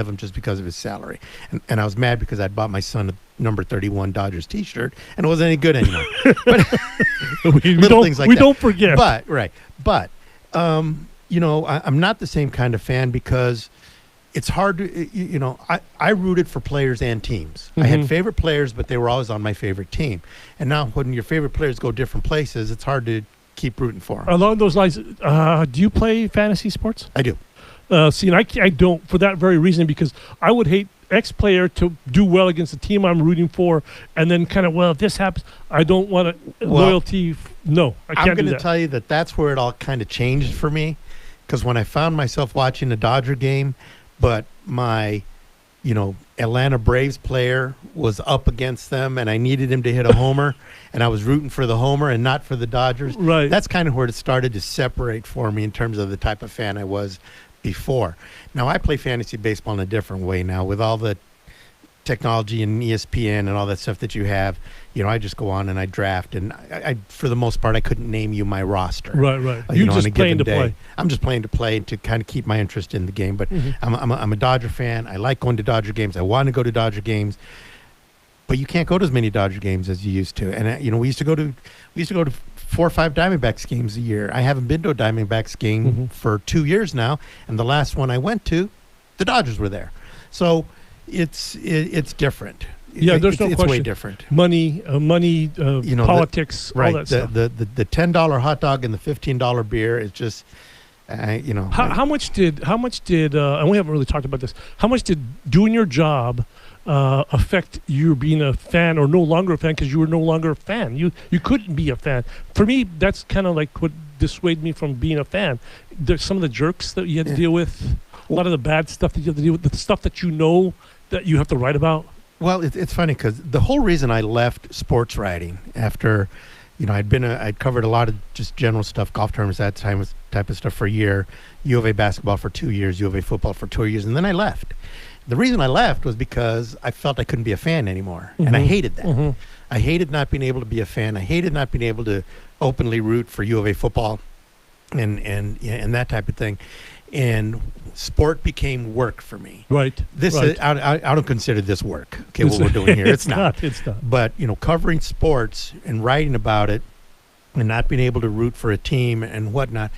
of him just because of his salary. And I was mad because I'd bought my son a number 31 Dodgers T-shirt, and it wasn't any good anymore. But little things like that. We don't forget. But I'm not the same kind of fan because it's hard to, I rooted for players and teams. I had favorite players, but they were always on my favorite team. And now when your favorite players go different places, it's hard to keep rooting for them. Along those lines, do you play fantasy sports? I do. And I don't for that very reason, because I would hate X player to do well against the team I'm rooting for, and then kind of, if this happens, I don't want loyalty. No, I can't do that. I'm going to tell you that's where it all kind of changed for me, because when I found myself watching a Dodger game, but my, Atlanta Braves player was up against them, and I needed him to hit a homer, and I was rooting for the homer and not for the Dodgers. Right. That's kind of where it started to separate for me in terms of the type of fan I was before. Now, I play fantasy baseball in a different way now with all the technology and ESPN and all that stuff that you have. I just go on and I draft, and I for the most part, I couldn't name you my roster. Right. You're just playing to play. I'm just playing to play to kind of keep my interest in the game. But I'm a Dodger fan. I like going to Dodger games. I want to go to Dodger games, but you can't go to as many Dodger games as you used to. And we used to go to 4 or 5 Diamondbacks games a year. I haven't been to a Diamondbacks game for 2 years now, and the last one I went to, the Dodgers were there. So it's different. Yeah, there's no question. It's way different. Money, politics, right? All that stuff. The $10 hot dog and the $15 beer is just, How much did and we haven't really talked about this. How much did doing your job affect you being a fan or no longer a fan, because you were no longer a fan? You couldn't be a fan. For me, that's kind of like what dissuaded me from being a fan. There's some of the jerks that you had to deal with, a lot of the bad stuff that you have to deal with, the stuff that that you have to write about. Well, it's funny because the whole reason I left sports writing after, I'd covered a lot of just general stuff, golf tournaments, that type of stuff for a year, U of A basketball for 2 years, U of A football for 2 years, and then I left. The reason I left was because I felt I couldn't be a fan anymore, and I hated that. I hated not being able to be a fan. I hated not being able to openly root for U of A football and that type of thing. And sport became work for me. Right. I don't consider this work. Okay, what we're doing here, it's not. It's not. But covering sports and writing about it, and not being able to root for a team and whatnot,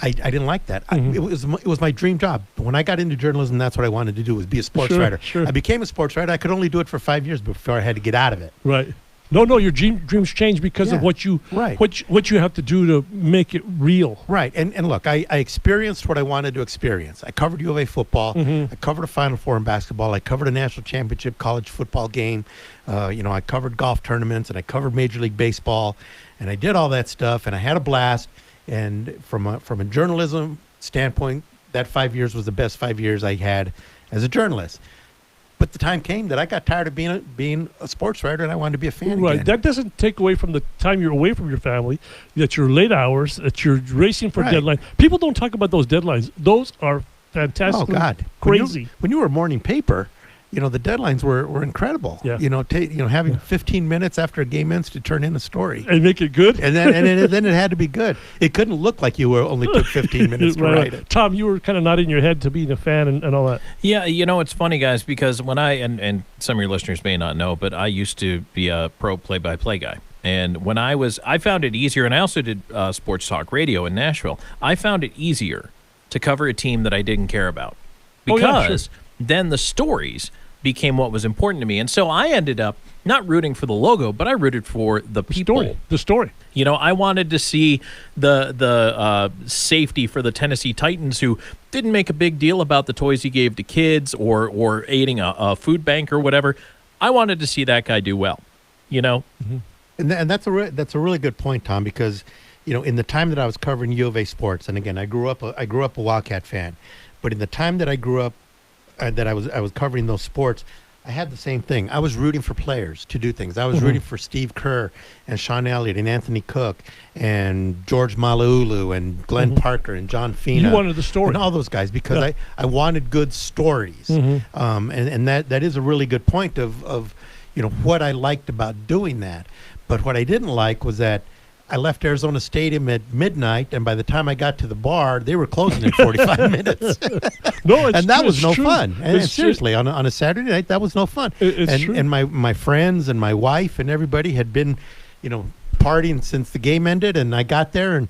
I didn't like that. It was my dream job. When I got into journalism, that's what I wanted to do, was be a sports writer. Sure. I became a sports writer. I could only do it for 5 years before I had to get out of it. Right. No, your dreams change because of what you have to do to make it real. Right. And look, I experienced what I wanted to experience. I covered U of A football. I covered a Final Four in basketball. I covered a national championship college football game. I covered golf tournaments, and I covered Major League Baseball, and I did all that stuff, and I had a blast. And from a journalism standpoint, that 5 years was the best 5 years I had as a journalist. But the time came that I got tired of being a sports writer, and I wanted to be a fan again. That doesn't take away from the time you're away from your family, that you're late hours, that you're racing for deadlines. People don't talk about those deadlines. Those are fantastic. Oh, God. Crazy. When you were a morning paper, the deadlines were incredible. Yeah. Having 15 minutes after a game ends to turn in a story. And make it good. And then it had to be good. It couldn't look like you only took 15 minutes to write it. Tom, you were kind of nodding your head to being a fan and all that. Yeah, it's funny, guys, because when and some of your listeners may not know, but I used to be a pro play-by-play guy. And when I found it easier, and I also did sports talk radio in Nashville, I found it easier to cover a team that I didn't care about. Because then the stories became what was important to me. And so I ended up not rooting for the logo, but I rooted for the people. The story. I wanted to see the safety for the Tennessee Titans, who didn't make a big deal about the toys he gave to kids or aiding a food bank or whatever. I wanted to see that guy do well, And that's a really good point, Tom, because in the time that I was covering U of A sports, and again, I grew up a Wildcat fan, but in the time that I grew up, that I was covering those sports, I had the same thing. I was rooting for players to do things. I was rooting for Steve Kerr and Sean Elliott and Anthony Cook and George Malaulu and Glenn Parker and John Fina. You wanted the story. And all those guys, because I wanted good stories. And that is a really good point of what I liked about doing that. But what I didn't like was that I left Arizona Stadium at midnight, and by the time I got to the bar, they were closing in 45 minutes. No, it's and that true, was it's no true. fun. And It's true. seriously, on a Saturday night, that was no fun. It's true. And my friends and my wife and everybody had been, partying since the game ended, and I got there and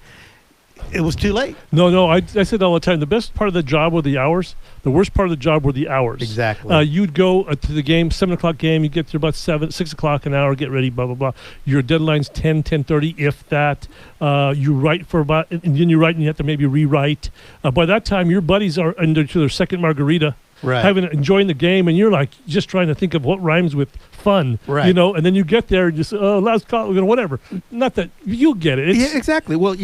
it was too late. No, I said all the time, the best part of the job were the hours. The worst part of the job were the hours. Exactly. You'd go to the game, 7 o'clock game. You get there about 6 o'clock, an hour, get ready, blah, blah, blah. Your deadline's 10:30, if that. You write for about, and then you write and you have to maybe rewrite. By that time, your buddies are into their second margarita. Right. Enjoying the game, and you're like just trying to think of what rhymes with fun, right. And then you get there and just, last call, whatever. Not that, you get it. Yeah, exactly. Well,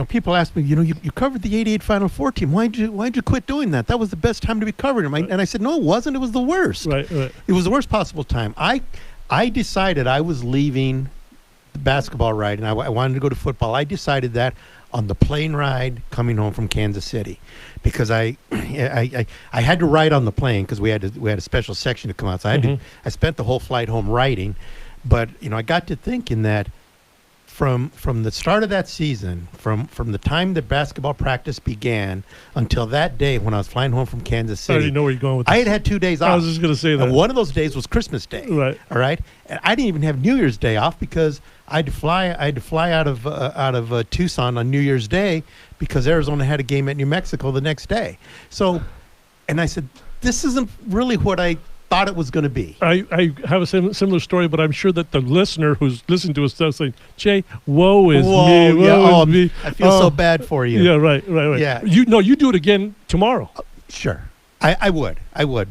people ask me, you covered the '88 Final Four team. Why'd you quit doing that? That was the best time to be covering them. And I said, no, it wasn't. It was the worst. Right. It was the worst possible time. I decided I was leaving the basketball ride, and I wanted to go to football. I decided that on the plane ride coming home from Kansas City, because I had to write on the plane because we had a special section to come out. So I spent the whole flight home writing, but I got to thinking that from the start of that season, from the time that basketball practice began until that day when I was flying home from Kansas City, I already know where you're going with this. I had 2 days off. I was just going to say that. And one of those days was Christmas Day. Right. All right. And I didn't even have New Year's Day off because I had to fly out of Tucson on New Year's Day because Arizona had a game at New Mexico the next day. So, and I said, this isn't really what I thought it was going to be. I have a similar story, but I'm sure that the listener who's listening to us does say, Jay, woe is me, woe is me. I feel so bad for you. Yeah, right. Yeah. You do it again tomorrow. Sure. I would.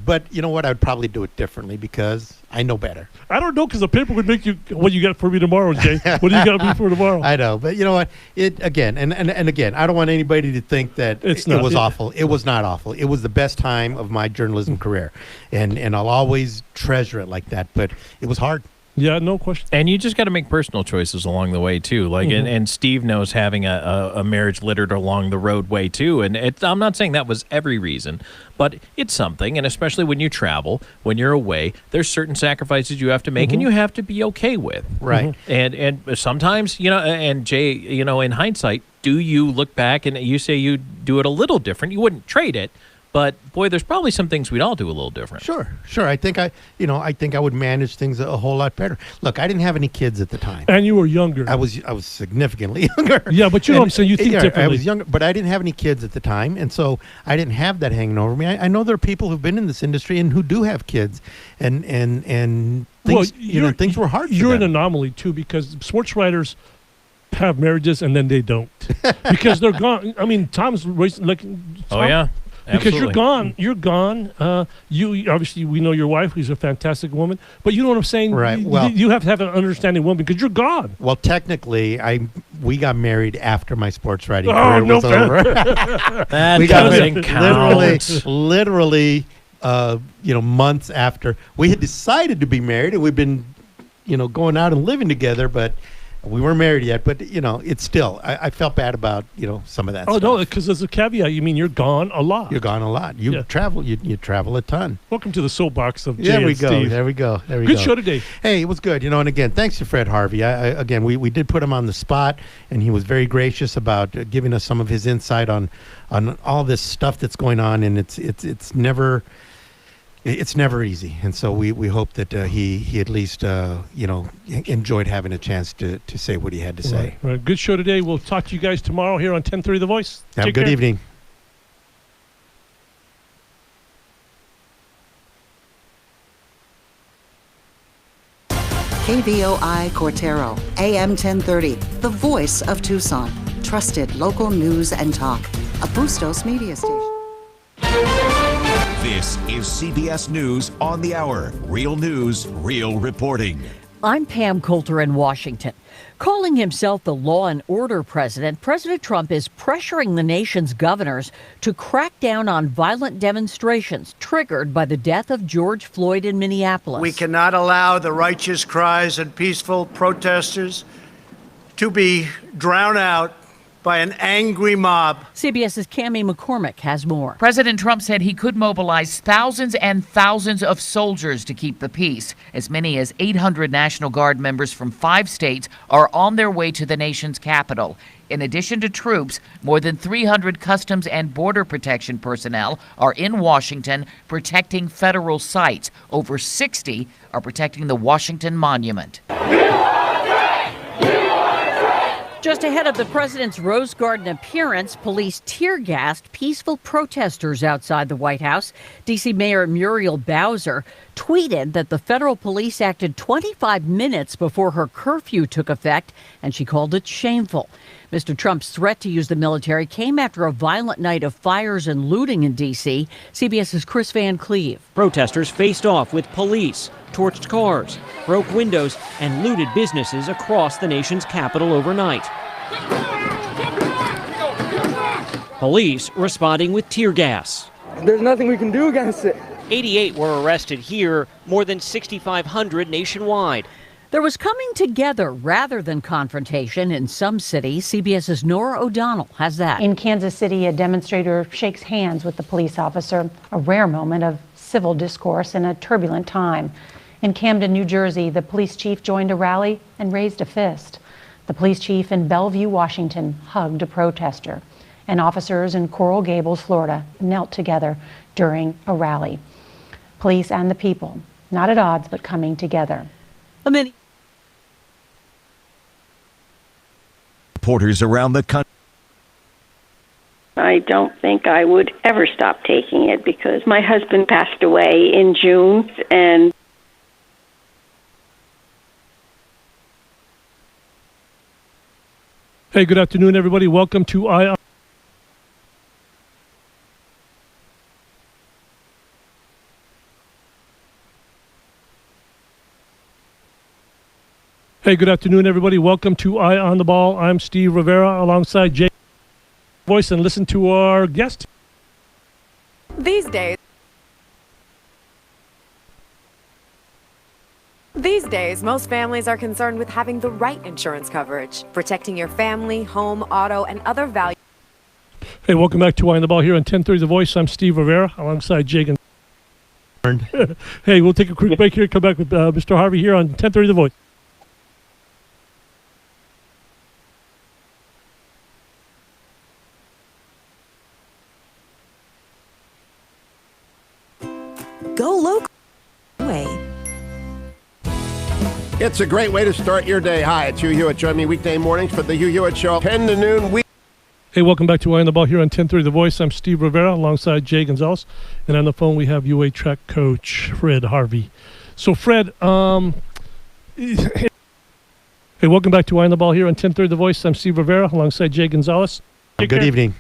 But you know what? I would probably do it differently because I know better. I don't know, because the paper would make you, what you got for me tomorrow, Jay? What do you got me for tomorrow? I know, but you know what? Again, I don't want anybody to think that it was awful. It was not awful. It was the best time of my journalism career, and I'll always treasure it like that. But it was hard. Yeah, no question. And you just got to make personal choices along the way too. Like, and Steve knows having a marriage littered along the roadway too. And I'm not saying that was every reason, but it's something. And especially when you travel, when you're away, there's certain sacrifices you have to make, and you have to be okay with. Right. And sometimes, and Jay, in hindsight, do you look back and you say you do it a little different? You wouldn't trade it. But boy, there's probably some things we'd all do a little different. Sure. I think I would manage things a whole lot better. Look, I didn't have any kids at the time, and you were younger. I was significantly younger. Yeah, but you know what I'm saying. You think differently. I was younger, but I didn't have any kids at the time, and so I didn't have that hanging over me. I know there are people who've been in this industry and who do have kids, and things things were hard. You're an anomaly too, because sports writers have marriages and then they don't because they're gone. I mean, Tom's like. Oh yeah. Because Absolutely. you're gone. You obviously, we know your wife, who's a fantastic woman. But you know what I'm saying, right? You have to have an understanding woman because you're gone. Well, technically, we got married after my sports writing career was over. That we doesn't count. Literally, months after we had decided to be married, and we've been, going out and living together, but. We weren't married yet, but it's still. I felt bad about some of that. Oh stuff. no, because there's a caveat. You mean you're gone a lot. You're gone a lot. You travel. You travel a ton. Welcome to the soapbox of Jay and Steve. There we go. Good show today. Hey, it was good. And again, thanks to Fred Harvey. We did put him on the spot, and he was very gracious about giving us some of his insight on all this stuff that's going on, and it's never. It's never easy, and so we hope that he at least enjoyed having a chance to say what he had to say. Right. Good show today. We'll talk to you guys tomorrow here on 1030 The Voice. Have a good evening. KVOI Cortero, AM 1030, the voice of Tucson. Trusted local news and talk. A Bustos media station. This is CBS News on the Hour. Real news, real reporting. I'm Pam Coulter in Washington. Calling himself the law and order president, President Trump is pressuring the nation's governors to crack down on violent demonstrations triggered by the death of George Floyd in Minneapolis. We cannot allow the righteous cries and peaceful protesters to be drowned out by an angry mob. CBS's Cammie McCormick has more. President Trump said he could mobilize thousands and thousands of soldiers to keep the peace. As many as 800 National Guard members from 5 states are on their way to the nation's capital. In addition to troops, more than 300 Customs and Border Protection personnel are in Washington protecting federal sites. Over 60 are protecting the Washington Monument. Just ahead of the president's Rose Garden appearance, police tear-gassed peaceful protesters outside the White House. D.C. Mayor Muriel Bowser tweeted that the federal police acted 25 minutes before her curfew took effect, and she called it shameful. Mr. Trump's threat to use the military came after a violent night of fires and looting in D.C. CBS's Chris Van Cleve. Protesters faced off with police, torched cars, broke windows, and looted businesses across the nation's capital overnight. Police responding with tear gas. There's nothing we can do against it. 88 were arrested here, more than 6,500 nationwide. There was coming together rather than confrontation in some cities. CBS's Nora O'Donnell has that. In Kansas City, a demonstrator shakes hands with the police officer, a rare moment of civil discourse in a turbulent time. In Camden, New Jersey, the police chief joined a rally and raised a fist. The police chief in Bellevue, Washington, hugged a protester. And officers in Coral Gables, Florida, knelt together during a rally. Police and the people, not at odds, but coming together. Reporters around the country. I don't think I would ever stop taking it because my husband passed away in June, and Hey, good afternoon, everybody. Welcome to Hey, good afternoon, everybody. Welcome to Eye on the Ball. I'm Steve Rivera alongside Jay Voice, and listen to our guest. These days, most families are concerned with having the right insurance coverage, protecting your family, home, auto, and other values. Hey, welcome back to Eye on the Ball here on 1030 The Voice. I'm Steve Rivera alongside Jay Gonzales. Hey, we'll take a quick break here, come back with Mr. Harvey here on 1030 The Voice. Go local. It's a great way to start your day. Hi, it's Hugh Hewitt. Join me weekday mornings for the Hugh Hewitt Show, 10 to noon. Hey, welcome back to Eye on the Ball here on 1030 The Voice. I'm Steve Rivera alongside Jay Gonzales. And on the phone we have UA track coach Fred Harvey. So, Fred, hey, welcome back to Eye on the Ball here on 1030 The Voice. I'm Steve Rivera alongside Jay Gonzales. Good evening.